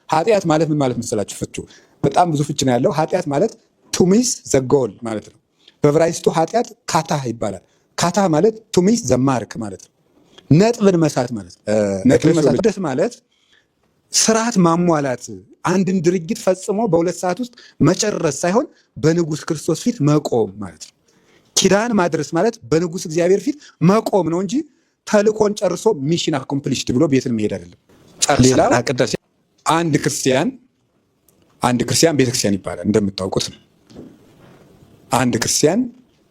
ኃጢአት ማለት ምን ማለት መሰላችሁ? ፍቹ በጣም ብዙ ፍች ነው ያለው። ኃጢአት ማለት ቱሚስ ዘጎል ማለት ነው። በዕብራይስጡ ኃጢአት ካታ ይባላል። ካታ ማለት ቱሚስ ዘማርክ ማለት ነው። ነጥብን መሳት ማለት ነው። ነጥብን መሳት ማለት ስርዓት ማሟላት፣ አንድን ድርጊት ፈጽሞ በ2 ሰዓት ውስጥ መጨረስ ሳይሆን በንጉሥ ክርስቶስ ፊት መቆም ማለት ነው። ኪዳን ማድረስ ማለት በንጉሥ እግዚአብሔር ፊት መቆም ነው እንጂ ተልኮን ጨርሶ ሚሽን አኮምፕሊሽድ ብሎ ቤትን መሄድ አይደለም። አንድ ክርስቲያን ቤተክርስቲያን ይባላል። እንደምታውቁት ነው። አንድ ክርስቲያን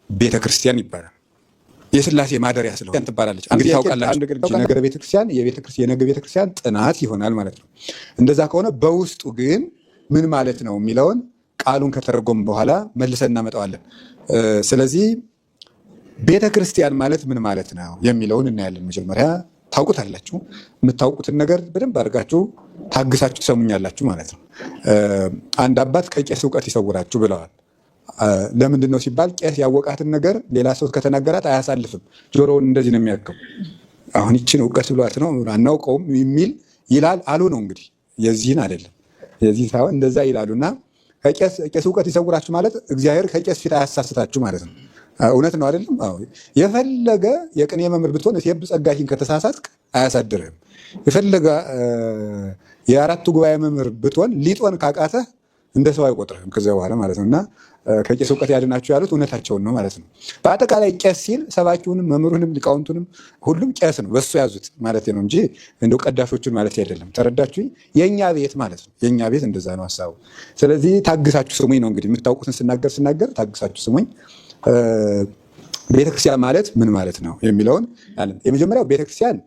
ቤተክርስቲያን ይባላል። የሥላሴ ማደሪያ ስለሆነ ትባላለች። እንግዲህ ታውቃላችሁ፣ ነገረ ቤተክርስቲያን የነገ ቤተክርስቲያን ጥናት ይሆናል ማለት ነው። እንደዛ ከሆነ በውስጡ ግን ምን ማለት ነው የሚለውን ቃሉን ከተረጎም በኋላ መልሰን እናመጣዋለን። ስለዚህ ቤተክርስቲያን ማለት ምን ማለት ነው የሚለውን እናያለን። መጀመሪያ ታውቁታላችሁ። የምታውቁትን ነገር በደንብ አድርጋችሁ ታግሳችሁ ትሰሙኛላችሁ ማለት ነው። አንድ አባት ከቄስ እውቀት ይሰውራችሁ ብለዋል። ለምንድን ነው ሲባል ቄስ ያወቃትን ነገር ሌላ ሰው ከተናገራት አያሳልፍም። ጆሮውን እንደዚህ ነው የሚያከው። አሁን ይችን እውቀት ብሏት ነው አናውቀውም የሚል ይላል አሉ ነው እንግዲህ። የዚህን አይደለም የዚህ ሳይሆን እንደዛ ይላሉና ከቄስ እውቀት ይሰውራችሁ ማለት እግዚአብሔር ከቄስ ፊት አያሳስታችሁ ማለት ነው። እውነት ነው አይደለም? አዎ። የፈለገ የቅኔ መምህር ብትሆን እቴብ ጸጋሽን ከተሳሳትክ አያሳድርህም። የፈለገ የአራቱ ጉባኤ መምህር ብትሆን ሊጦን ካቃተህ እንደ ሰው አይቆጥርህም ከዚያ በኋላ ማለት ነው። እና ከቄስ እውቀት ያድናችሁ ያሉት እውነታቸውን ነው ማለት ነው። በአጠቃላይ ቄስ ሲል ሰባኪውንም መምህሩንም ሊቃውንቱንም ሁሉም ቄስ ነው፣ በሱ ያዙት ማለት ነው እንጂ እንደው ቀዳሾቹን ማለት አይደለም። ተረዳችሁኝ? የእኛ ቤት ማለት ነው። የእኛ ቤት እንደዛ ነው ሀሳቡ። ስለዚህ ታግሳችሁ ስሙኝ ነው እንግዲህ። የምታውቁትን ስናገር ታግሳችሁ ስሙኝ። ቤተክርስቲያን ማለት ምን ማለት ነው የሚለውን የመጀመሪያው ቤተክርስቲያን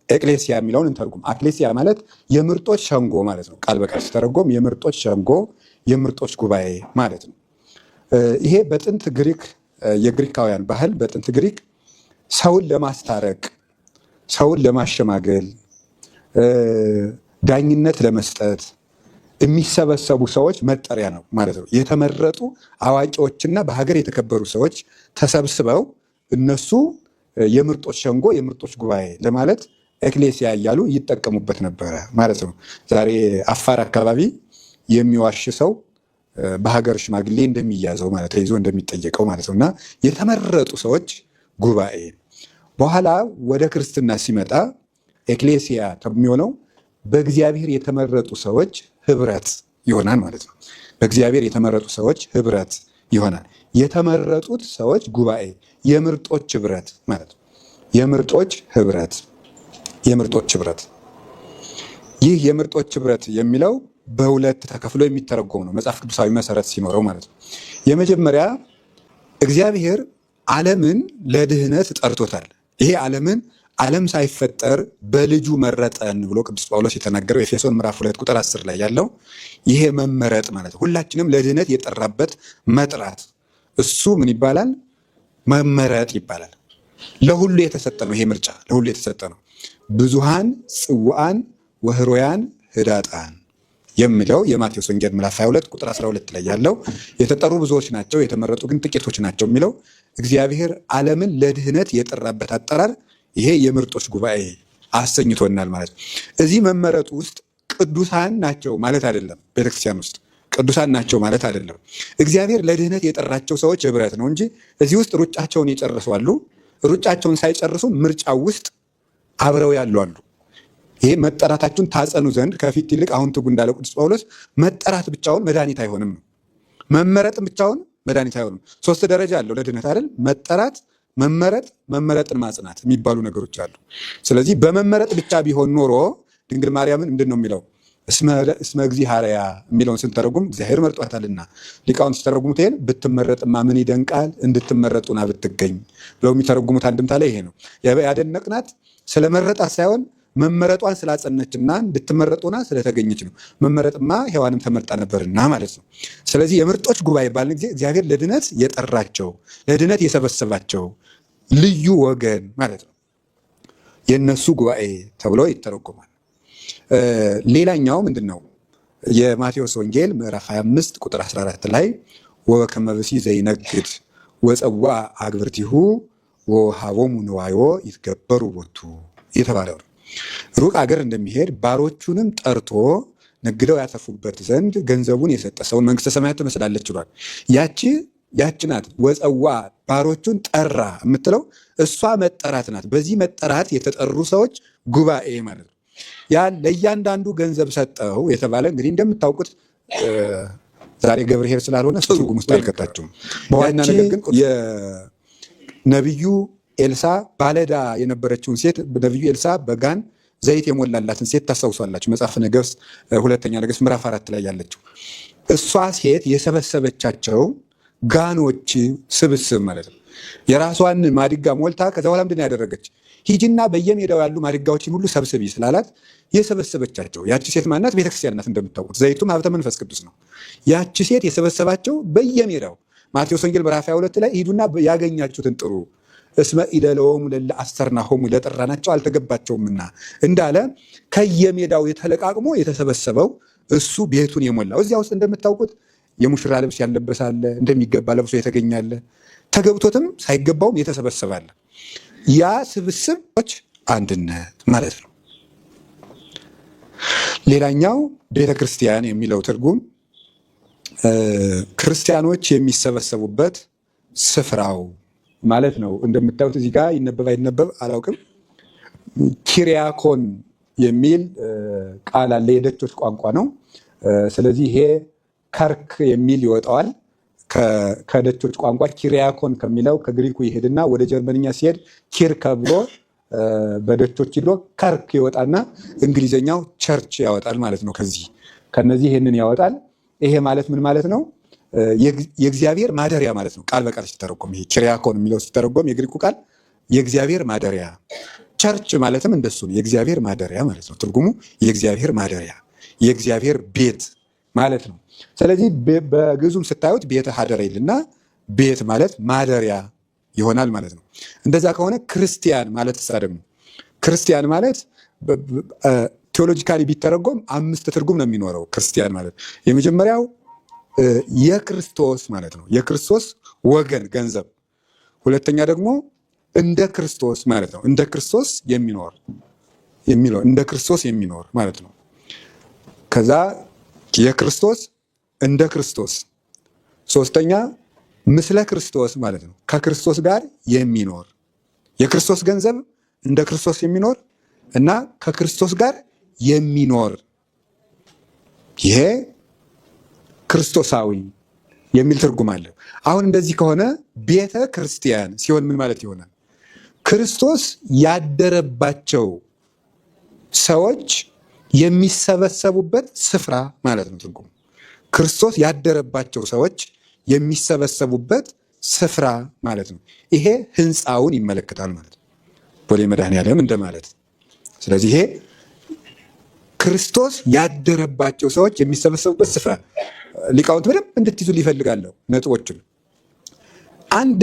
ኤክሌሲያ የሚለውን እንተርጉም። አክሌሲያ ማለት የምርጦች ሸንጎ ማለት ነው። ቃል በቃል ሲተረጎም የምርጦች ሸንጎ፣ የምርጦች ጉባኤ ማለት ነው። ይሄ በጥንት ግሪክ የግሪካውያን ባህል በጥንት ግሪክ ሰውን ለማስታረቅ፣ ሰውን ለማሸማገል፣ ዳኝነት ለመስጠት የሚሰበሰቡ ሰዎች መጠሪያ ነው ማለት ነው። የተመረጡ አዋቂዎችና በሀገር የተከበሩ ሰዎች ተሰብስበው እነሱ የምርጦች ሸንጎ፣ የምርጦች ጉባኤ ለማለት ኤክሌሲያ እያሉ ይጠቀሙበት ነበረ ማለት ነው። ዛሬ አፋር አካባቢ የሚዋሽ ሰው በሀገር ሽማግሌ እንደሚያዘው ማለት ተይዞ እንደሚጠየቀው ማለት ነው። እና የተመረጡ ሰዎች ጉባኤ በኋላ ወደ ክርስትና ሲመጣ ኤክሌሲያ የሚሆነው በእግዚአብሔር የተመረጡ ሰዎች ህብረት ይሆናል ማለት ነው። በእግዚአብሔር የተመረጡ ሰዎች ህብረት ይሆናል። የተመረጡት ሰዎች ጉባኤ፣ የምርጦች ህብረት ማለት ነው። የምርጦች ህብረት ይህ የምርጦች ህብረት የሚለው በሁለት ተከፍሎ የሚተረጎም ነው፣ መጽሐፍ ቅዱሳዊ መሰረት ሲኖረው ማለት ነው። የመጀመሪያ እግዚአብሔር ዓለምን ለድህነት ጠርቶታል። ይሄ ዓለም ሳይፈጠር በልጁ መረጠን ብሎ ቅዱስ ጳውሎስ የተናገረው ኤፌሶን ምዕራፍ 2 ቁጥር 10 ላይ ያለው ይሄ መመረጥ ማለት ነው። ሁላችንም ለድህነት የጠራበት መጥራት እሱ ምን ይባላል? መመረጥ ይባላል። ለሁሉ የተሰጠ ነው። ይሄ ምርጫ ለሁሉ የተሰጠ ነው። ብዙሃን ጽዋዓን ወህሮያን ህዳጣን የሚለው የማቴዎስ ወንጌል ምዕራፍ 22 ቁጥር 12 ላይ ያለው የተጠሩ ብዙዎች ናቸው፣ የተመረጡ ግን ጥቂቶች ናቸው የሚለው እግዚአብሔር ዓለምን ለድህነት የጠራበት አጠራር ይሄ የምርጦች ጉባኤ አሰኝቶናል ማለት ነው። እዚህ መመረጡ ውስጥ ቅዱሳን ናቸው ማለት አይደለም። ቤተክርስቲያን ውስጥ ቅዱሳን ናቸው ማለት አይደለም። እግዚአብሔር ለድህነት የጠራቸው ሰዎች ህብረት ነው እንጂ እዚህ ውስጥ ሩጫቸውን የጨረሱ አሉ፣ ሩጫቸውን ሳይጨርሱ ምርጫው ውስጥ አብረው ያሉ አሉ። ይሄ መጠራታችሁን ታጸኑ ዘንድ ከፊት ይልቅ አሁን ትጉ እንዳለ ቅዱስ ጳውሎስ መጠራት ብቻውን መድኃኒት አይሆንም ነው። መመረጥም ብቻውን መድኃኒት አይሆንም። 3 ደረጃ አለው ለድህነት አይደል? መጠራት፣ መመረጥ፣ መመረጥን ማጽናት የሚባሉ ነገሮች አሉ። ስለዚህ በመመረጥ ብቻ ቢሆን ኖሮ ድንግል ማርያምን ምንድን ነው የሚለው? እስመ እግዚአብሔር የሚለውን ስንተረጉም እግዚአብሔር መርጧታልና፣ ሊቃውንት ሲተረጉሙት ይሄን ብትመረጥማ ምን ይደንቃል እንድትመረጡና ብትገኝ ብለው የሚተረጉሙት አንድምታ ላይ ይሄ ነው። ያደነቅናት ስለመረጣት ሳይሆን መመረጧን ስላጸነችና እንድትመረጡና ስለተገኘች ነው። መመረጥማ ሔዋንም ተመርጣ ነበርና ማለት ነው። ስለዚህ የምርጦች ጉባኤ ባልን ጊዜ እግዚአብሔር ለድነት የጠራቸው ለድነት የሰበሰባቸው ልዩ ወገን ማለት ነው። የነሱ ጉባኤ ተብሎ ይተረጎማል። ሌላኛው ምንድን ነው? የማቴዎስ ወንጌል ምዕራፍ 25 ቁጥር 14 ላይ ወበከመ ብእሲ ዘይነግድ ወፀዋ አግብርቲሁ ወሃቦሙ ንዋዮ ይትገበሩ ቦቱ የተባለው ሩቅ አገር እንደሚሄድ ባሮቹንም ጠርቶ ነግደው ያተርፉበት ዘንድ ገንዘቡን የሰጠ ሰውን መንግስተ ሰማያት ትመስላለች ብሏል። ያቺ ናት ወፀዋ ባሮቹን ጠራ የምትለው እሷ መጠራት ናት። በዚህ መጠራት የተጠሩ ሰዎች ጉባኤ ማለት ነው። ያ ለእያንዳንዱ ገንዘብ ሰጠው የተባለ እንግዲህ እንደምታውቁት ዛሬ ገብርኄር ስላልሆነ ትርጉም ውስጥ አልከታቸውም። በዋና ነገር ግን የነቢዩ ኤልሳ ባለዳ የነበረችውን ሴት ነቢዩ ኤልሳ በጋን ዘይት የሞላላትን ሴት ታስታውሷላችሁ። መጽሐፈ ነገሥት ሁለተኛ ነገሥት ምዕራፍ 4 ላይ ያለችው እሷ ሴት የሰበሰበቻቸው ጋኖች ስብስብ ማለት ነው። የራሷን ማድጋ ሞልታ ከዛ በኋላ ምንድን ያደረገች ሂጂና በየሜዳው ያሉ ማድጋዎችን ሁሉ ሰብስቢ ስላላት የሰበሰበቻቸው ያቺ ሴት ማናት? ቤተክርስቲያን ናት። እንደምታውቁት ዘይቱም ሀብተ መንፈስ ቅዱስ ነው። ያቺ ሴት የሰበሰባቸው በየሜዳው ማቴዎስ ወንጌል ምዕራፍ 22 ላይ ሂዱና ያገኛችሁትን ጥሩ እስመ ኢለለወሙ ለእለ አሰርናሆሙ ለጠራናቸው አልተገባቸውምና እንዳለ ከየሜዳው የተለቃቅሞ የተሰበሰበው እሱ ቤቱን የሞላው። እዚያ ውስጥ እንደምታውቁት የሙሽራ ልብስ ያለበሳለ፣ እንደሚገባ ለብሶ የተገኛለ፣ ተገብቶትም ሳይገባውም የተሰበሰባለ። ያ ስብስቦች አንድነት ማለት ነው። ሌላኛው ቤተክርስቲያን የሚለው ትርጉም ክርስቲያኖች የሚሰበሰቡበት ስፍራው ማለት ነው። እንደምታዩት እዚህ ጋር ይነበብ አይነበብ አላውቅም። ኪሪያኮን የሚል ቃል አለ። የደቾች ቋንቋ ነው። ስለዚህ ይሄ ከርክ የሚል ይወጣዋል ከደቾች ቋንቋ። ኪሪያኮን ከሚለው ከግሪኩ ይሄድና ወደ ጀርመንኛ ሲሄድ ኪርከ ብሎ በደቾች ሂዶ ከርክ ይወጣና እንግሊዘኛው ቸርች ያወጣል ማለት ነው። ከነዚህ ይህንን ያወጣል። ይሄ ማለት ምን ማለት ነው? የእግዚአብሔር ማደሪያ ማለት ነው። ቃል በቃል ሲተረጎም ይሄ ኪሪያኮን የሚለው ሲተረጎም የግሪኩ ቃል የእግዚአብሔር ማደሪያ፣ ቸርች ማለትም እንደሱ ነው። የእግዚአብሔር ማደሪያ ማለት ነው። ትርጉሙ የእግዚአብሔር ማደሪያ፣ የእግዚአብሔር ቤት ማለት ነው። ስለዚህ በግዙም ስታዩት ቤተ ሀደረ ይልና ቤት ማለት ማደሪያ ይሆናል ማለት ነው። እንደዛ ከሆነ ክርስቲያን ማለት እሳ ደግሞ ክርስቲያን ማለት ቴዎሎጂካሊ ቢተረጎም 5 ትርጉም ነው የሚኖረው። ክርስቲያን ማለት የመጀመሪያው የክርስቶስ ማለት ነው። የክርስቶስ ወገን ገንዘብ። ሁለተኛ ደግሞ እንደ ክርስቶስ ማለት ነው። እንደ ክርስቶስ የሚኖር እንደ ክርስቶስ የሚኖር ማለት ነው። ከዛ የክርስቶስ እንደ ክርስቶስ። ሶስተኛ ምስለ ክርስቶስ ማለት ነው። ከክርስቶስ ጋር የሚኖር የክርስቶስ ገንዘብ እንደ ክርስቶስ የሚኖር እና ከክርስቶስ ጋር የሚኖር ይሄ ክርስቶሳዊ የሚል ትርጉም አለ። አሁን እንደዚህ ከሆነ ቤተ ክርስቲያን ሲሆን ምን ማለት ይሆናል? ክርስቶስ ያደረባቸው ሰዎች የሚሰበሰቡበት ስፍራ ማለት ነው ትርጉሙ። ክርስቶስ ያደረባቸው ሰዎች የሚሰበሰቡበት ስፍራ ማለት ነው። ይሄ ህንፃውን ይመለከታል ማለት ነው። ቦሌ መድኃኔዓለም እንደማለት። ስለዚህ ይሄ ክርስቶስ ያደረባቸው ሰዎች የሚሰበሰቡበት ስፍራ ሊቃውንት በደንብ እንድትይዙ ሊፈልጋለሁ ነጥቦችን። አንድ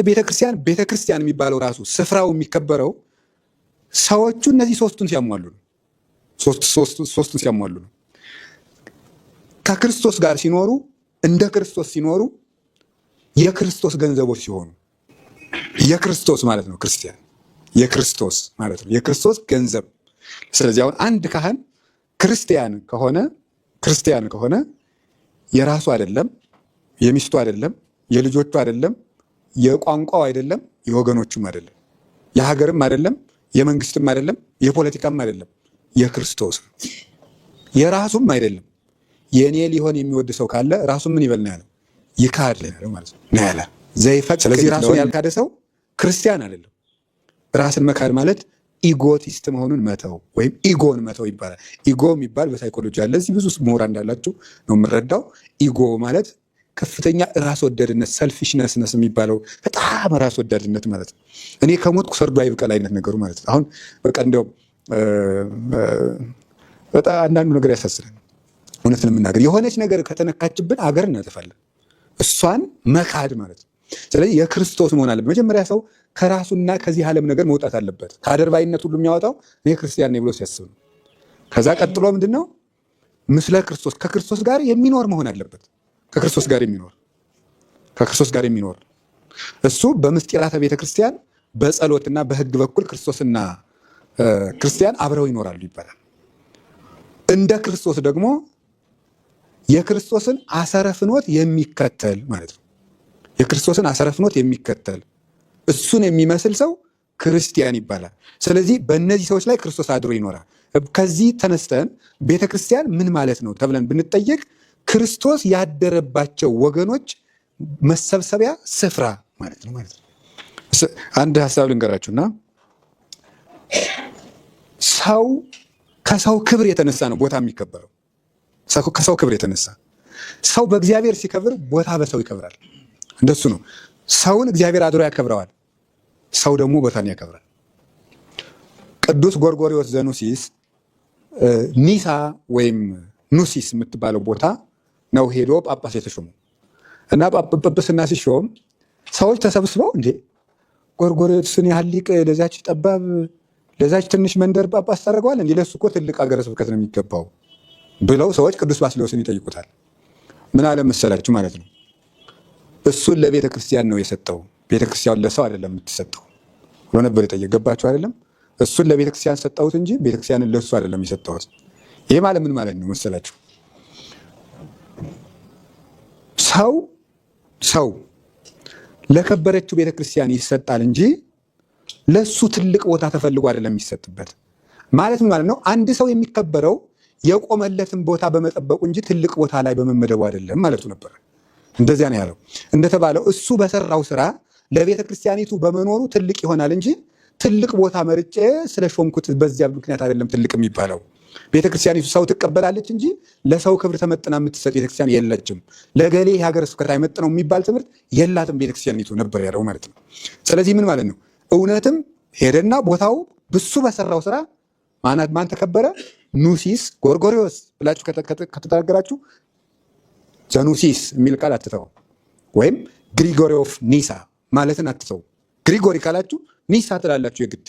ቤተክርስቲያን የሚባለው ራሱ ስፍራው የሚከበረው ሰዎቹ እነዚህ ሶስቱን ሲያሟሉ ነው። ሶስቱን ሲያሟሉ ነው። ከክርስቶስ ጋር ሲኖሩ፣ እንደ ክርስቶስ ሲኖሩ፣ የክርስቶስ ገንዘቦች ሲሆኑ፣ የክርስቶስ ማለት ነው ክርስቲያን፣ የክርስቶስ ማለት ነው የክርስቶስ ገንዘብ። ስለዚህ አሁን አንድ ካህን ክርስቲያን ከሆነ የራሱ አይደለም፣ የሚስቱ አይደለም፣ የልጆቹ አይደለም፣ የቋንቋው አይደለም፣ የወገኖቹም አይደለም፣ የሀገርም አይደለም፣ የመንግስትም አይደለም፣ የፖለቲካም አይደለም፣ የክርስቶስ የራሱም አይደለም። የእኔ ሊሆን የሚወድ ሰው ካለ ራሱ ምን ይበል ነው ያለው? ይካድ ነው ማለት ነው ያለ ዘይፈቅ። ስለዚህ ራሱን ያልካደ ሰው ክርስቲያን አይደለም። ራስን መካድ ማለት ኢጎቲስት መሆኑን መተው ወይም ኢጎን መተው ይባላል። ኢጎ የሚባል በሳይኮሎጂ አለ። እዚህ ብዙ ምሁራን እንዳላችሁ ነው የምንረዳው። ኢጎ ማለት ከፍተኛ ራስ ወዳድነት፣ ሰልፊሽነስነስ የሚባለው በጣም ራስ ወዳድነት ማለት ነው። እኔ ከሞትኩ ሰርዶ አይብቀል አይነት ነገሩ ማለት ነው። አሁን በቃ እንደው በጣም አንዳንዱ ነገር ያሳስረን። እውነትን የምናገር የሆነች ነገር ከተነካችብን አገር እናጠፋለን። እሷን መካድ ማለት ነው። ስለዚህ የክርስቶስ መሆን አለበት። መጀመሪያ ሰው ከራሱና ከዚህ ዓለም ነገር መውጣት አለበት። ከአደርባይነት ሁሉ የሚያወጣው እኔ ክርስቲያን ነኝ ብሎ ሲያስብ ነው። ከዛ ቀጥሎ ምንድን ነው? ምስለ ክርስቶስ ከክርስቶስ ጋር የሚኖር መሆን አለበት። ከክርስቶስ ጋር የሚኖር እሱ በምስጢራተ ቤተ ክርስቲያን በጸሎትና በሕግ በኩል ክርስቶስና ክርስቲያን አብረው ይኖራሉ ይባላል። እንደ ክርስቶስ ደግሞ የክርስቶስን አሰረ ፍኖት የሚከተል ማለት ነው። የክርስቶስን አሰረ ፍኖት የሚከተል እሱን የሚመስል ሰው ክርስቲያን ይባላል። ስለዚህ በእነዚህ ሰዎች ላይ ክርስቶስ አድሮ ይኖራል። ከዚህ ተነስተን ቤተክርስቲያን ምን ማለት ነው ተብለን ብንጠየቅ ክርስቶስ ያደረባቸው ወገኖች መሰብሰቢያ ስፍራ ማለት ነው ማለት ነው። አንድ ሀሳብ ልንገራችሁና ሰው ከሰው ክብር የተነሳ ነው ቦታ የሚከበረው። ከሰው ክብር የተነሳ ሰው በእግዚአብሔር ሲከብር ቦታ በሰው ይከብራል። እንደሱ ነው። ሰውን እግዚአብሔር አድሮ ያከብረዋል፣ ሰው ደግሞ ቦታን ያከብራል። ቅዱስ ጎርጎርዮስ ዘኑሲስ ኒሳ ወይም ኑሲስ የምትባለው ቦታ ነው ሄዶ ጳጳስ የተሾሙ እና ጳጳስና ሲሾም ሰዎች ተሰብስበው እንዴ ጎርጎርዮስን ያህል ሊቅ ለዛች ጠባብ ለዛች ትንሽ መንደር ጳጳስ ታደርገዋል እንዴ? ለሱ እኮ ትልቅ ሀገረ ስብከት ነው የሚገባው ብለው ሰዎች ቅዱስ ባስልዮስን ይጠይቁታል። ምን አለ መሰላችሁ ማለት ነው፣ እሱን ለቤተ ክርስቲያን ነው የሰጠው፣ ቤተ ክርስቲያን ለሰው አይደለም የምትሰጠው ብሎ ነበር የጠየቀው። ገባችሁ አይደለም? እሱን ለቤተ ክርስቲያን ሰጠሁት እንጂ ቤተ ክርስቲያንን ለሱ አይደለም የሰጠሁት። ይሄ ማለት ምን ማለት ነው መሰላችሁ? ሰው ለከበረችው ቤተ ክርስቲያን ይሰጣል እንጂ ለሱ ትልቅ ቦታ ተፈልጎ አይደለም የሚሰጥበት። ማለት ምን ማለት ነው? አንድ ሰው የሚከበረው የቆመለትን ቦታ በመጠበቁ እንጂ ትልቅ ቦታ ላይ በመመደቡ አይደለም ማለቱ ነበር። እንደዚያ ነው ያለው። እንደተባለው እሱ በሰራው ስራ ለቤተ ክርስቲያኒቱ በመኖሩ ትልቅ ይሆናል እንጂ ትልቅ ቦታ መርጬ ስለሾምኩት በዚያ ምክንያት አይደለም ትልቅ የሚባለው። ቤተ ክርስቲያኒቱ ሰው ትቀበላለች እንጂ ለሰው ክብር ተመጥና የምትሰጥ ቤተክርስቲያን የለችም። ለገሌ የሀገረ ስብከት አይመጥነው የሚባል ትምህርት የላትም ቤተክርስቲያኒቱ ነበር ያለው ማለት ነው። ስለዚህ ምን ማለት ነው? እውነትም ሄደና ቦታው ብሱ በሰራው ስራ ማን ተከበረ? ኑሲስ ጎርጎርዮስ ብላችሁ ከተናገራችሁ ዘኑሲስ የሚል ቃል አትተው፣ ወይም ግሪጎሪ ኦፍ ኒሳ ማለትን አትተው። ግሪጎሪ ካላችሁ ኒሳ ትላላችሁ የግድ።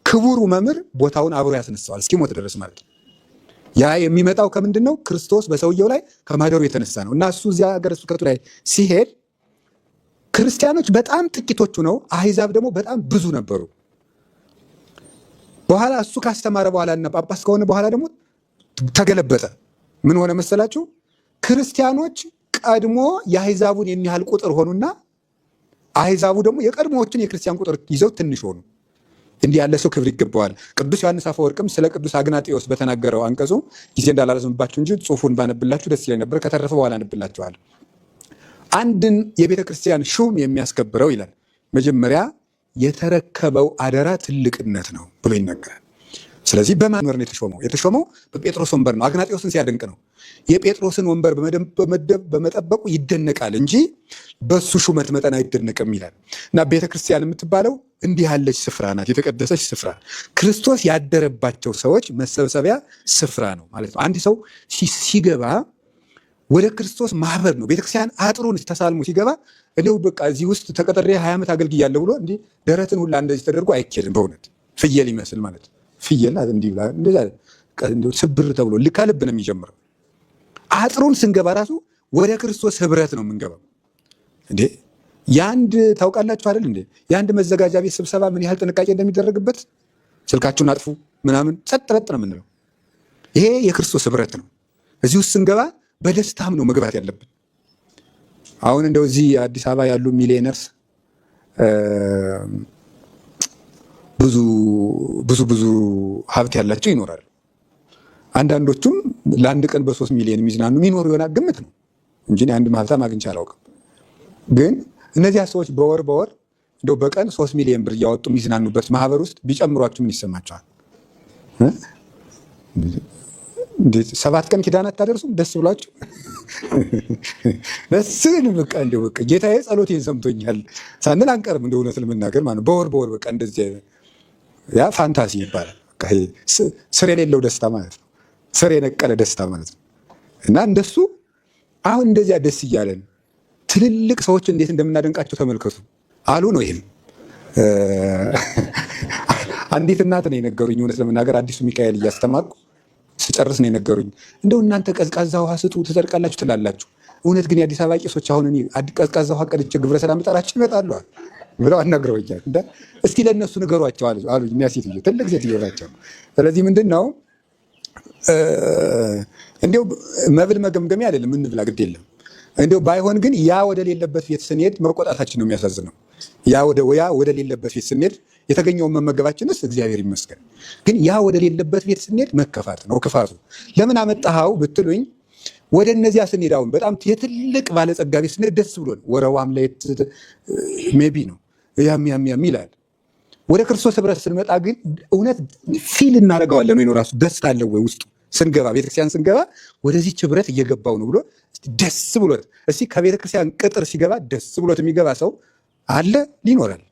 ክቡሩ መምህር ቦታውን አብሮ ያስነሳዋል እስኪሞት ድረስ ማለት ነው። ያ የሚመጣው ከምንድን ነው? ክርስቶስ በሰውየው ላይ ከማደሩ የተነሳ ነው። እና እሱ እዚያ ሀገረ ስብከቱ ላይ ሲሄድ ክርስቲያኖች በጣም ጥቂቶቹ ነው፣ አህዛብ ደግሞ በጣም ብዙ ነበሩ። በኋላ እሱ ካስተማረ በኋላ እና ጳጳስ ከሆነ በኋላ ደግሞ ተገለበጠ። ምን ሆነ መሰላችሁ? ክርስቲያኖች ቀድሞ የአህዛቡን የሚያህል ቁጥር ሆኑና አህዛቡ ደግሞ የቀድሞዎችን የክርስቲያን ቁጥር ይዘው ትንሽ ሆኑ። እንዲህ ያለ ሰው ክብር ይገባዋል። ቅዱስ ዮሐንስ አፈወርቅም ስለ ቅዱስ አግናጤዎስ በተናገረው አንቀጹ ጊዜ እንዳላረዝምባችሁ እንጂ ጽሑፉን ባነብላችሁ ደስ ይለኝ ነበር። ከተረፈ በኋላ አነብላችኋል። አንድን የቤተ ክርስቲያን ሹም የሚያስከብረው ይላል መጀመሪያ የተረከበው አደራ ትልቅነት ነው ብሎ ይናገራል። ስለዚህ በማን ወንበር ነው የተሾመው? የተሾመው በጴጥሮስ ወንበር ነው። አግናጤዎስን ሲያደንቅ ነው። የጴጥሮስን ወንበር በመጠበቁ ይደነቃል እንጂ በሱ ሹመት መጠን አይደነቅም ይላል። እና ቤተክርስቲያን የምትባለው እንዲህ ያለች ስፍራ ናት፣ የተቀደሰች ስፍራ፣ ክርስቶስ ያደረባቸው ሰዎች መሰብሰቢያ ስፍራ ነው ማለት ነው። አንድ ሰው ሲገባ ወደ ክርስቶስ ማህበር ነው። ቤተክርስቲያን አጥሩን ተሳልሞ ሲገባ እንደው በቃ እዚህ ውስጥ ተቀጥሬ 20 ዓመት አገልግያለሁ ብሎ እንዲህ ደረትን ሁላ እንደዚህ ተደርጎ አይኬድም። በእውነት ፍየል ይመስል ማለት ፍየል እንዲህ ብላ እንደዚህ ስብር ተብሎ ከልብ ነው የሚጀምረው። አጥሩን ስንገባ ራሱ ወደ ክርስቶስ ህብረት ነው የምንገባው። እንዴ የአንድ ታውቃላችሁ አይደል እንዴ የአንድ መዘጋጃ ቤት ስብሰባ ምን ያህል ጥንቃቄ እንደሚደረግበት። ስልካችሁን አጥፉ ምናምን ጸጥ ረጥ ነው የምንለው። ይሄ የክርስቶስ ህብረት ነው። እዚህ ውስጥ ስንገባ በደስታም ነው መግባት ያለብን። አሁን እንደው እዚህ አዲስ አበባ ያሉ ሚሊዮነርስ ብዙ ሀብት ያላቸው ይኖራሉ። አንዳንዶቹም ለአንድ ቀን በ3 ሚሊዮን የሚዝናኑ የሚኖሩ ይሆናል ግምት ነው እንጂ አንድ ሀብታም አግኝቼ አላውቅም። ግን እነዚያ ሰዎች በወር እንደው በቀን 3 ሚሊዮን ብር እያወጡ የሚዝናኑበት ማህበር ውስጥ ቢጨምሯችሁ ምን ይሰማቸዋል? 7 ቀን ኪዳን አታደርሱም? ደስ ብሏችሁ ደስን በቃ እንደው በቃ ጌታዬ ጸሎቴን ሰምቶኛል ሳንል አንቀርም። እንደው እውነት ለመናገር ማለት በወር በቃ እንደዚህ ያ ፋንታሲ ይባላል። በቃ ስር የሌለው ደስታ ማለት ነው። ስር የነቀለ ደስታ ማለት ነው። እና እንደሱ አሁን እንደዚያ ደስ እያለን ትልልቅ ሰዎች እንዴት እንደምናደንቃቸው ተመልከቱ አሉ ነው። ይሄም አንዲት እናት ነው የነገሩኝ። እውነት ለመናገር አዲሱ ሚካኤል እያስተማርኩ ስጨርስ ነው የነገሩኝ። እንደው እናንተ ቀዝቃዛ ውሃ ስጡ ትጸድቃላችሁ ትላላችሁ፣ እውነት ግን የአዲስ አበባ ቄሶች አሁን እኔ ቀዝቃዛ ውሃ ቀድቼ ግብረ ሰላም ጠራችሁ ይመጣሉ ብለው አናግረውኛል። እስኪ ለእነሱ ንገሯቸው አሉ። እኛ ሴትዮ ትልቅ ሴትዮ ናቸው። ስለዚህ ምንድን ነው እንዲያው መብል መገምገሚያ አይደለም፣ እንብላ ግድ የለም። እንዲያው ባይሆን ግን ያ ወደ ሌለበት ቤት ስንሄድ መቆጣታችን ነው የሚያሳዝነው። ያ ወደ ሌለበት ቤት ስንሄድ የተገኘውን መመገባችንስ እግዚአብሔር ይመስገን። ግን ያ ወደ ሌለበት ቤት ስንሄድ መከፋት ነው ክፋቱ። ለምን አመጣኸው ብትሉኝ ወደ እነዚያ ስንሄድ አሁን በጣም የትልቅ ባለጸጋ ቤት ስንሄድ ደስ ብሎን ወረዋም ላይ ሜቢ ነው ያም ይላል። ወደ ክርስቶስ ህብረት ስንመጣ ግን እውነት ፊል እናደርገዋለን ወይ ነው ራሱ ደስታ አለው ወይ ውስጡ ስንገባ ቤተክርስቲያን ስንገባ ወደዚህች ህብረት እየገባው ነው ብሎ ደስ ብሎት እስቲ ከቤተክርስቲያን ቅጥር ሲገባ ደስ ብሎት የሚገባ ሰው አለ ሊኖራል።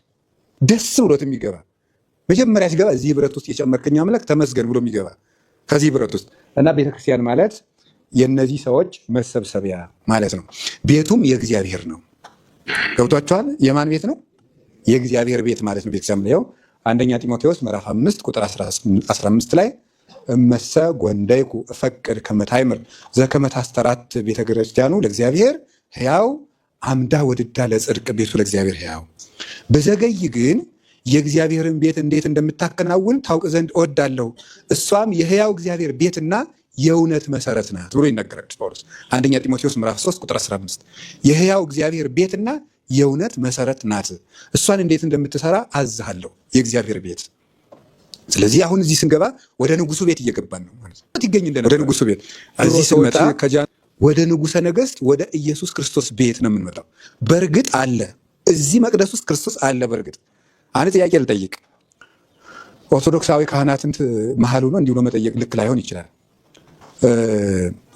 ደስ ብሎት የሚገባ መጀመሪያ ሲገባ እዚህ ህብረት ውስጥ የጨመርከኝ አምላክ ተመስገን ብሎ የሚገባ ከዚህ ህብረት ውስጥ እና ቤተክርስቲያን ማለት የነዚህ ሰዎች መሰብሰቢያ ማለት ነው። ቤቱም የእግዚአብሔር ነው። ገብቷችኋል? የማን ቤት ነው? የእግዚአብሔር ቤት ማለት ነው። ቤተክርስቲያን ላይ አንደኛ ጢሞቴዎስ ምዕራፍ 5 ቁጥር 15 ላይ እመሰ ጎንደይኩ እፈቅድ ከመ ታእምር ዘከመ ታስተራት ቤተ ክርስቲያኑ ለእግዚአብሔር ሕያው አምዳ ወድዳ ለጽድቅ ቤቱ ለእግዚአብሔር ሕያው በዘገይ ግን የእግዚአብሔርን ቤት እንዴት እንደምታከናውን ታውቅ ዘንድ እወዳለሁ፣ እሷም የሕያው እግዚአብሔር ቤትና የእውነት መሰረት ናት ብሎ ይናገራል ጳውሎስ። አንደኛ ጢሞቴዎስ ምዕራፍ 3 ቁጥር 15 የሕያው እግዚአብሔር ቤትና የእውነት መሰረት ናት፣ እሷን እንዴት እንደምትሰራ አዝሃለሁ፣ የእግዚአብሔር ቤት። ስለዚህ አሁን እዚህ ስንገባ ወደ ንጉሱ ቤት እየገባን ነው ማለት ነው። ይገኝ እንደነበረ ወደ ንጉሱ ቤት እዚህ ስንመጣ ወደ ንጉሰ ነገስት ወደ ኢየሱስ ክርስቶስ ቤት ነው የምንመጣው። በእርግጥ አለ እዚህ መቅደስ ውስጥ ክርስቶስ አለ። በእርግጥ አንድ ጥያቄ ልጠይቅ። ኦርቶዶክሳዊ ካህናትን መሀል ሆኖ እንዲሁ መጠየቅ ልክ ላይሆን ይችላል።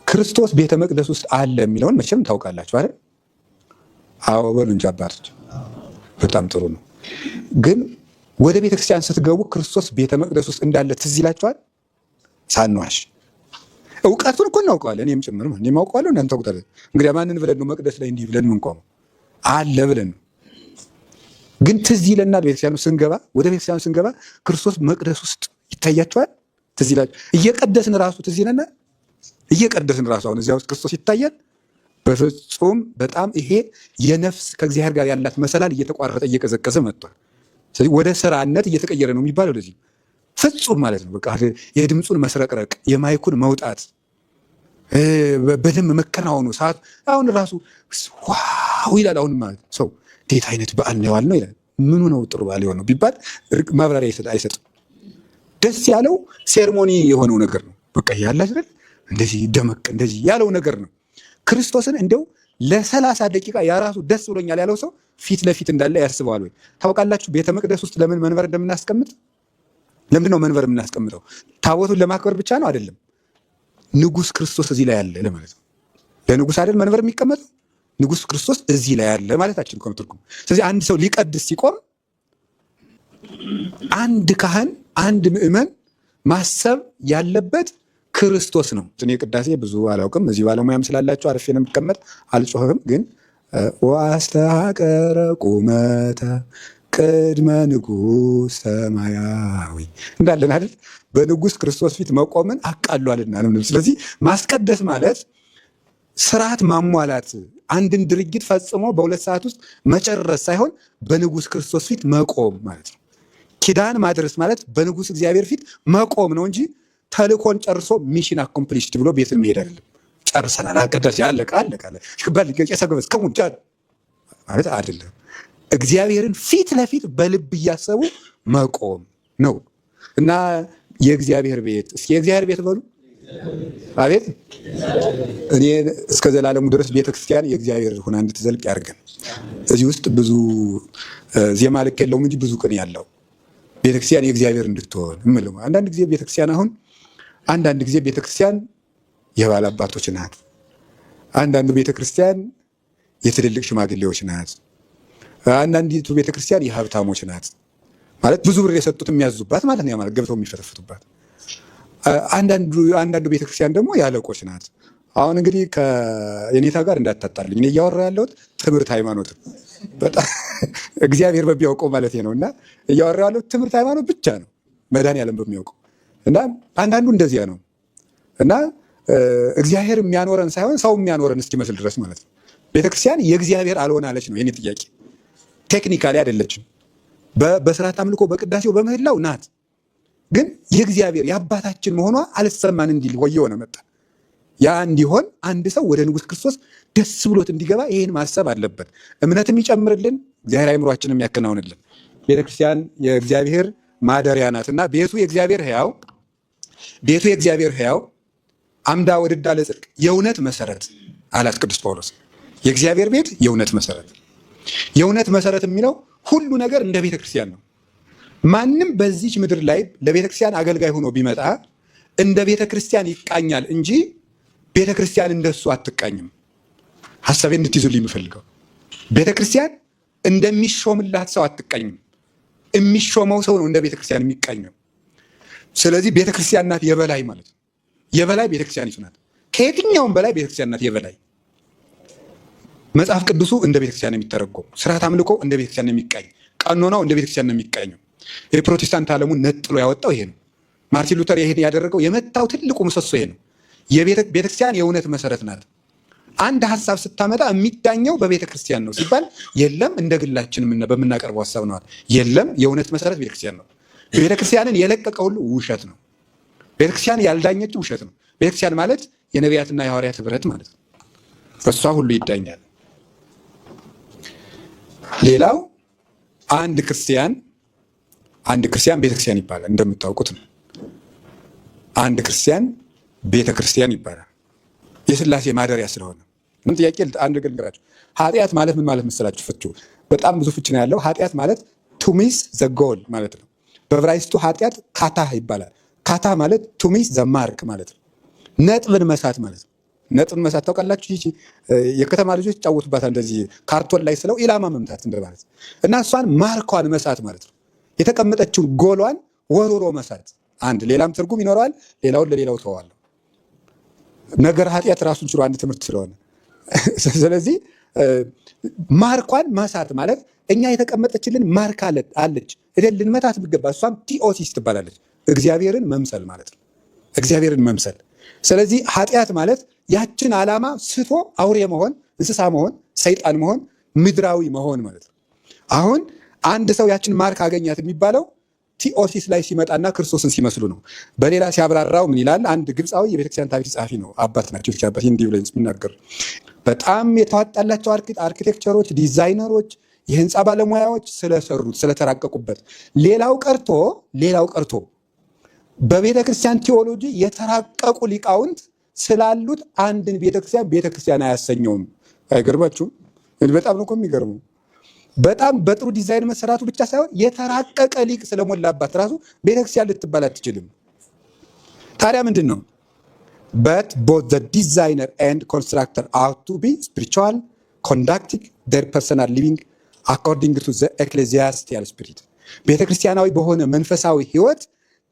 ክርስቶስ ቤተ መቅደስ ውስጥ አለ የሚለውን መቼም ታውቃላችሁ አይደል? አዎ በሉ እንጂ አባቶች። በጣም ጥሩ ነው። ግን ወደ ቤተክርስቲያን ስትገቡ ክርስቶስ ቤተ መቅደስ ውስጥ እንዳለ ትዝ ይላችኋል? ሳንዋሽ እውቀቱን እኮ እናውቀዋለን። እኔም ጭምር እኔም አውቀዋለሁ፣ እናንተ ታውቁታላችሁ። እንግዲህ ማንን ብለን ነው መቅደስ ላይ እንዲህ ብለን የምንቆመው? አለ ብለን ነው። ግን ትዝ ይለናል ቤተክርስቲያኑ ስንገባ፣ ወደ ቤተክርስቲያኑ ስንገባ ክርስቶስ መቅደስ ውስጥ ይታያችኋል? ትዝ ይላችሁ? እየቀደስን ራሱ ትዝ ይለናል። እየቀደስን ራሱ አሁን እዚያ ውስጥ ክርስቶስ ይታያል? በፍጹም በጣም ይሄ የነፍስ ከእግዚአብሔር ጋር ያላት መሰላል እየተቋረጠ እየቀዘቀዘ መጥቷል። ስለዚህ ወደ ስራነት እየተቀየረ ነው የሚባለው ለዚህ ፍጹም ማለት ነው። በቃ የድምፁን መስረቅረቅ፣ የማይኩን መውጣት፣ በደንብ መከናወኑ ሰዓት አሁን ራሱ ዋው ይላል። አሁን ማለት ሰው እንዴት አይነት በዓል ነው የዋልነው ይላል። ምኑ ነው ጥሩ በዓል የሆነው ቢባል ማብራሪያ አይሰጥም። ደስ ያለው ሴርሞኒ የሆነው ነገር ነው። በቃ ያለ አይደል እንደዚህ ደመቅ እንደዚህ ያለው ነገር ነው። ክርስቶስን እንደው ለ30 ደቂቃ ያራሱ ደስ ብሎኛል ያለው ሰው ፊት ለፊት እንዳለ ያስበዋል ወይ? ታውቃላችሁ ቤተ መቅደስ ውስጥ ለምን መንበር እንደምናስቀምጥ? ለምንድን ነው መንበር የምናስቀምጠው? ታቦቱን ለማክበር ብቻ ነው? አይደለም። ንጉሥ ክርስቶስ እዚህ ላይ ያለ ለማለት ነው። ለንጉሥ አይደል መንበር የሚቀመጠው? ንጉሥ ክርስቶስ እዚህ ላይ ያለ ማለታችን እኮ ነው ትርጉሙ። ስለዚህ አንድ ሰው ሊቀድስ ሲቆም አንድ ካህን አንድ ምዕመን ማሰብ ያለበት ክርስቶስ ነው። እኔ ቅዳሴ ብዙ አላውቅም። እዚህ ባለሙያም ስላላቸው አርፌ ነው የምቀመጥ፣ አልጮህም። ግን ወአስተሐቀረ ቁመተ ቅድመ ንጉሥ ሰማያዊ እንዳለን አይደል? በንጉሥ ክርስቶስ ፊት መቆምን አቃሏልና ነው። ስለዚህ ማስቀደስ ማለት ስርዓት ማሟላት፣ አንድን ድርጊት ፈጽሞ በ2 ሰዓት ውስጥ መጨረስ ሳይሆን በንጉሥ ክርስቶስ ፊት መቆም ማለት ነው። ኪዳን ማድረስ ማለት በንጉሥ እግዚአብሔር ፊት መቆም ነው እንጂ ተልኮን ጨርሶ ሚሽን አኮምፕሊሽድ ብሎ ቤትን መሄድ አይደለም። ጨርሰናል፣ አቀደስ ያለቀ ሽባል ቄሰገበዝ ከሙጫ ማለት አይደለም። እግዚአብሔርን ፊት ለፊት በልብ እያሰቡ መቆም ነው እና የእግዚአብሔር ቤት እስኪ የእግዚአብሔር ቤት በሉ። አቤት እኔ እስከ ዘላለሙ ድረስ ቤተክርስቲያን የእግዚአብሔር ሆና እንድትዘልቅ ያድርገን። እዚህ ውስጥ ብዙ ዜማ ልክ የለውም እንጂ ብዙ ቅኔ ያለው ቤተክርስቲያን የእግዚአብሔር እንድትሆን እምለው። አንዳንድ ጊዜ ቤተክርስቲያን የባለ አባቶች ናት። አንዳንዱ ቤተክርስቲያን የትልልቅ ሽማግሌዎች ናት። አንዳንዲቱ ቤተክርስቲያን የሀብታሞች ናት። ማለት ብዙ ብር የሰጡት የሚያዙባት ማለት ነው። ማለት ገብተው የሚፈተፍቱባት። አንዳንዱ ቤተክርስቲያን ደግሞ የአለቆች ናት። አሁን እንግዲህ ከየኔታ ጋር እንዳታጣልኝ፣ እኔ እያወራ ያለሁት ትምህርት ሃይማኖት በጣም እግዚአብሔር በሚያውቀው ማለት ነው። እና እያወራ ያለሁት ትምህርት ሃይማኖት ብቻ ነው፣ መድኃኒዓለም በሚያውቀው። እና አንዳንዱ እንደዚያ ነው። እና እግዚአብሔር የሚያኖረን ሳይሆን ሰው የሚያኖረን እስኪመስል ድረስ ማለት ነው። ቤተክርስቲያን የእግዚአብሔር አልሆናለች ነው የኔ ጥያቄ። ቴክኒካሊ አይደለችም። በስርዓት አምልኮ በቅዳሴው በምህላው ናት። ግን የእግዚአብሔር የአባታችን መሆኗ አልሰማን እንዲል ወየሆነ መጣ። ያ እንዲሆን አንድ ሰው ወደ ንጉሥ ክርስቶስ ደስ ብሎት እንዲገባ ይህን ማሰብ አለበት። እምነትም ይጨምርልን፣ እግዚአብሔር አእምሯችንም ያከናውንልን። ቤተክርስቲያን የእግዚአብሔር ማደሪያ ናትና ቤቱ የእግዚአብሔር ሕያው አምዳ ወድዳ ለጽድቅ የእውነት መሰረት አላት ቅዱስ ጳውሎስ። የእግዚአብሔር ቤት የእውነት መሰረት የሚለው ሁሉ ነገር እንደ ቤተክርስቲያን ነው። ማንም በዚች ምድር ላይ ለቤተክርስቲያን አገልጋይ ሆኖ ቢመጣ እንደ ቤተክርስቲያን ይቃኛል እንጂ ቤተክርስቲያን እንደሱ አትቃኝም። ሐሳቤ እንድትይዙልኝ የምፈልገው ቤተክርስቲያን እንደሚሾምላት ሰው አትቃኝም። የሚሾመው ሰው ነው እንደ ቤተክርስቲያን የሚቃኘው። ስለዚህ ቤተክርስቲያን ናት የበላይ ማለት ነው። የበላይ ቤተክርስቲያን ናት። ከየትኛውም በላይ ቤተክርስቲያን ናት የበላይ። መጽሐፍ ቅዱሱ እንደ ቤተክርስቲያን የሚተረጎም፣ ስርዓት አምልኮ እንደ ቤተክርስቲያን የሚቃኝ፣ ቀኖናው እንደ ቤተክርስቲያን ነው የሚቃኘው። የፕሮቴስታንት ዓለሙን ነጥሎ ያወጣው ይሄ ነው። ማርቲን ሉተር ይሄን ያደረገው የመታው ትልቁ ምሰሶ ይሄ ነው። ቤተክርስቲያን የእውነት መሰረት ናት። አንድ ሀሳብ ስታመጣ የሚዳኘው በቤተክርስቲያን ነው ሲባል የለም እንደ ግላችን በምናቀርበው ሀሳብ ነዋል። የለም የእውነት መሰረት ቤተክርስቲያን ነው። ቤተክርስቲያንን የለቀቀ ሁሉ ውሸት ነው። ቤተክርስቲያን ያልዳኘችው ውሸት ነው። ቤተክርስቲያን ማለት የነቢያትና የሐዋርያት ህብረት ማለት ነው። በሷ ሁሉ ይዳኛል። ሌላው አንድ ክርስቲያን ቤተክርስቲያን ይባላል። እንደምታውቁት ነው። አንድ ክርስቲያን ቤተክርስቲያን ይባላል። የሥላሴ ማደሪያ ስለሆነ ምን ጥያቄ አንድ ነገር ልንገራችሁ። ኃጢአት ማለት ምን ማለት መሰላችሁ? ፍቹ በጣም ብዙ ፍች ነው ያለው። ኃጢአት ማለት ቱ ሚስ ዘ ጎል ማለት ነው። በዕብራይስጡ ኃጢአት ካታ ይባላል። ካታ ማለት ቱ ሚስ ዘ ማርክ ማለት ነው። ነጥብን መሳት ማለት ነው። ነጥብን መሳት ታውቃላችሁ? ይቺ የከተማ ልጆች ይጫወቱባታል። እንደዚህ ካርቶን ላይ ስለው ኢላማ መምታት እንደማለት እና እሷን ማርኳን መሳት ማለት ነው። የተቀመጠችውን ጎሏን ወሮሮ መሳት። አንድ ሌላም ትርጉም ይኖረዋል። ሌላውን ለሌላው ተዋለሁ። ነገር ኃጢአት ራሱን ችሎ አንድ ትምህርት ስለሆነ ስለዚህ ማርኳን መሳት ማለት እኛ የተቀመጠችልን ማርክ አለች እደል ልንመታት ቢገባ እሷም ቲኦሲስ ትባላለች። እግዚአብሔርን መምሰል ማለት ነው። እግዚአብሔርን መምሰል። ስለዚህ ኃጢአት ማለት ያችን ዓላማ ስቶ አውሬ መሆን፣ እንስሳ መሆን፣ ሰይጣን መሆን፣ ምድራዊ መሆን ማለት ነው። አሁን አንድ ሰው ያችን ማርክ አገኛት የሚባለው ቲኦሲስ ላይ ሲመጣና ክርስቶስን ሲመስሉ ነው። በሌላ ሲያብራራው ምን ይላል? አንድ ግብፃዊ የቤተክርስቲያን ታሪክ ጸሐፊ ነው። አባት ናቸው። አባት እንዲህ ብለው የሚናገሩ በጣም የተዋጣላቸው አርኪቴክቸሮች፣ ዲዛይነሮች፣ የህንፃ ባለሙያዎች ስለሰሩት ስለተራቀቁበት፣ ሌላው ቀርቶ በቤተክርስቲያን ቴዎሎጂ የተራቀቁ ሊቃውንት ስላሉት አንድን ቤተክርስቲያን አያሰኘውም። አይገርማችሁም? በጣም ነው እኮ የሚገርመው። በጣም በጥሩ ዲዛይን መሰራቱ ብቻ ሳይሆን የተራቀቀ ሊቅ ስለሞላባት ራሱ ቤተክርስቲያን ልትባል አትችልም። ታዲያ ምንድን ነው? but both the designer and constructor ought to be spiritual, conducting their personal living according to the ecclesiastical spirit. ቤተክርስቲያናዊ በሆነ መንፈሳዊ ህይወት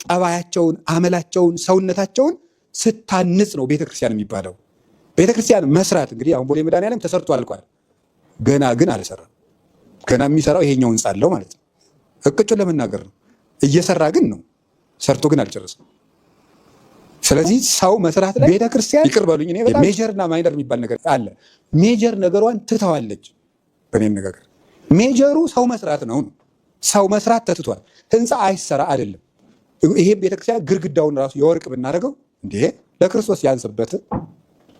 ጠባያቸውን፣ አመላቸውን፣ ሰውነታቸውን ስታንጽ ነው ቤተክርስቲያን የሚባለው። ቤተክርስቲያን መስራት እንግዲህ አሁን ቦሌ መድኃኔዓለም ተሰርቶ አልቋል። ገና ግን አልሰራም። ገና የሚሰራው ይሄኛው ህንጻ አለው ማለት ነው። እቅጩን ለመናገር ነው። እየሰራ ግን ነው፣ ሰርቶ ግን አልጨረሰም። ስለዚህ ሰው መስራት ላይ ቤተክርስቲያን ይቅር በሉኝ፣ እኔ በጣም ሜጀር እና ማይነር የሚባል ነገር አለ። ሜጀር ነገሯን ትተዋለች። በእኔ አነጋገር ሜጀሩ ሰው መስራት ነው። ሰው መስራት ተትቷል። ህንፃ አይሰራ አይደለም። ይሄ ቤተክርስቲያን ግድግዳውን ራሱ የወርቅ ብናደርገው እንዴ ለክርስቶስ ያንስበት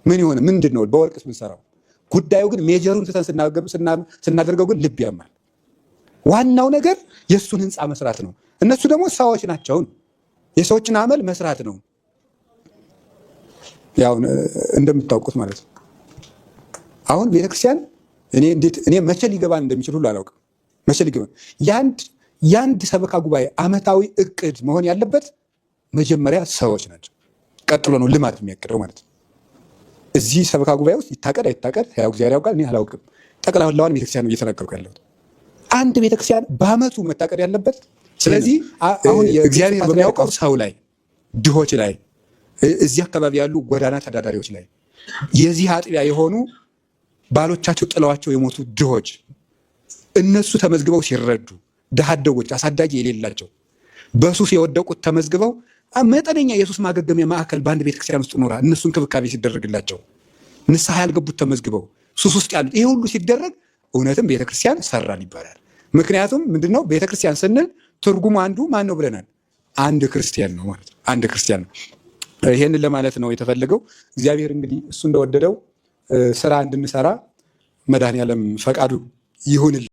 ምን ይሆን? ምንድን ነው በወርቅስ ብንሰራው? ጉዳዩ ግን ሜጀሩን ትተን ስናደርገው ግን ልብ ያማል። ዋናው ነገር የእሱን ህንፃ መስራት ነው። እነሱ ደግሞ ሰዎች ናቸው። የሰዎችን አመል መስራት ነው። ያው እንደምታውቁት ማለት ነው። አሁን ቤተክርስቲያን እኔ መቼ ሊገባን እንደሚችል ሁሉ አላውቅም። መቼ ሊገባን ያንድ ሰበካ ጉባኤ አመታዊ እቅድ መሆን ያለበት መጀመሪያ ሰዎች ናቸው። ቀጥሎ ነው ልማት የሚያቅደው ማለት ነው። እዚህ ሰበካ ጉባኤ ውስጥ ይታቀድ አይታቀድ ያው እግዚአብሔር ያውቃል። እኔ አላውቅም። ጠቅላላዋን ቤተክርስቲያን ነው እየተናገርኩ ያለሁት። አንድ ቤተክርስቲያን በአመቱ መታቀድ ያለበት። ስለዚህ አሁን እግዚአብሔር በሚያውቀው ሰው ላይ፣ ድሆች ላይ፣ እዚህ አካባቢ ያሉ ጎዳና ተዳዳሪዎች ላይ፣ የዚህ አጥቢያ የሆኑ ባሎቻቸው ጥለዋቸው የሞቱ ድሆች፣ እነሱ ተመዝግበው ሲረዱ፣ ድሃ አደጎች፣ አሳዳጊ የሌላቸው በሱስ የወደቁት ተመዝግበው መጠነኛ የሱስ ማገገሚያ ማዕከል በአንድ ቤተክርስቲያን ውስጥ ኖራ እነሱ እንክብካቤ ሲደረግላቸው፣ ንስሐ ያልገቡት ተመዝግበው ሱስ ውስጥ ያሉት፣ ይሄ ሁሉ ሲደረግ እውነትም ቤተክርስቲያን ሰራን ይባላል። ምክንያቱም ምንድነው ቤተክርስቲያን ስንል ትርጉሙ አንዱ ማን ነው ብለናል? አንድ ክርስቲያን ነው ማለት ነው። አንድ ክርስቲያን ነው። ይሄንን ለማለት ነው የተፈለገው። እግዚአብሔር እንግዲህ እሱ እንደወደደው ስራ እንድንሰራ መድኃኔዓለም ፈቃዱ ይሁንልን።